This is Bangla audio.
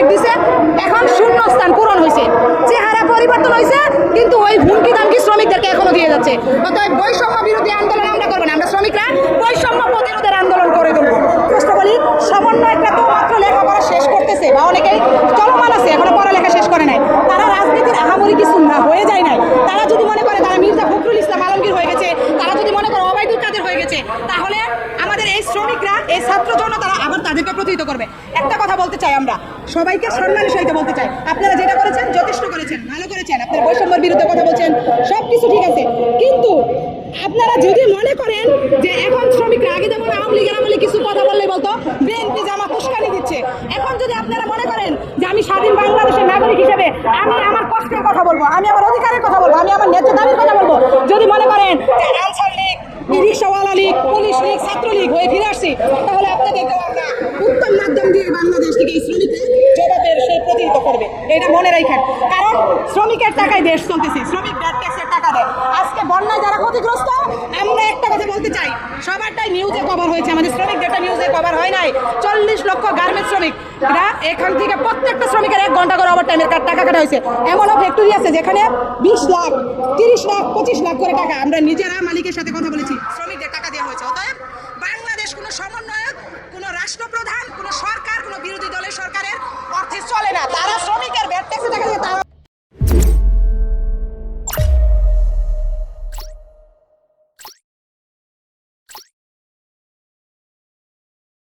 ডেট দিছে, এখন শূন্য স্থান পূরণ হয়েছে, চেহারা পরিবর্তন হয়েছে, কিন্তু ওই হুমকি দামকি শ্রমিকদেরকে এখনো দিয়ে যাচ্ছে। অতএব বৈষম্য বিরোধী আন্দোলন আমরা করবো না, আমরা শ্রমিকরা বৈষম্য প্রতিরোধের আন্দোলন করে তুলবো। চেষ্টা করি সমন্বয়করা তো মাত্র লেখাপড়া শেষ করতেছে বা অনেকেই চলমান আছে, এখনো পড়ালেখা শেষ করে নাই, তারা রাজনীতির আহামরি কিছু না হয়ে যায় নাই। তারা যদি মনে করে তারা মির্জা ফখরুল ইসলাম আলমগীর হয়ে গেছে, তারা যদি মনে করে ওবায়দুল কাদের হয়ে গেছে, তাহলে আমাদের এই শ্রমিকরা, এই ছাত্র জনতারা আবার তাদেরকে প্রতিহিত করবে। একটা কথা বলতে চাই, আমরা সবাইকে সম্মানের সহিত বলতে চাই, আপনারা যেটা করেছেন যথেষ্ট করেছেন, ভালো করেছেন, আপনারা বৈষম্যের বিরুদ্ধে কথা বলছেন, সব কিছু ঠিক আছে, কিন্তু আপনারা যদি মনে করেন যে এখন শ্রমিকরা, আগে যেমন আওয়ামী লীগের আমলে কিছু কথা বললেই বলতো বিএনপি জামাত উস্কানি দিচ্ছে, এখন যদি আপনারা মনে করেন যে আমি স্বাধীন বাংলাদেশের নাগরিক হিসেবে আমি আমার কষ্টের কথা বলবো, আমি আমার অধিকারের কথা বলবো, আমি আমার ন্যায্য দাবির কথা বলবো, যদি মনে করেন যে আনসার লীগ, রিকশাওয়ালা লীগ, পুলিশ লীগ, ছাত্রলীগ হয়ে ফিরে আসছি, তাহলে আপনাদেরকে আমরা উত্তম মাধ্যম দিয়ে বাংলাদেশ থেকে এই শ্রমিকরা জবাবের সেই প্রতিহিত করবে, এটা মনে রাখেন। কারণ শ্রমিকের টাকায় দেশ চলতেছে, শ্রমিক ব্যাড ট্যাক্সের টাকা দেয়। আজকে বন্যায় যারা ক্ষতিগ্রস্ত, আমরা একটা কথা বলতে চাই, সবারটাই নিউজে কভার হয়েছে, আমাদের শ্রমিকদেরটা নিউজে কভার হয় নাই। 40 লক্ষ গার্মেন্টস শ্রমিকরা, এখান থেকে প্রত্যেকটা শ্রমিকের 1 ঘন্টা করে ওভার টাইমের টাকা কাটা হয়েছে। এমনও ফ্যাক্টরি আছে যেখানে 20 লাখ, 30 লাখ, 25 লাখ করে টাকা আমরা নিজেরা মালিকের সাথে কথা বলেছি, শ্রমিকদের টাকা দেওয়া হয়েছে। অতএব বাংলাদেশ কোনো সমন্বয়ক, কোনো রাষ্ট্রপ্রধান, কোনো সরকার, কোনো বিরোধী দলের সরকারের অর্থে চলে না।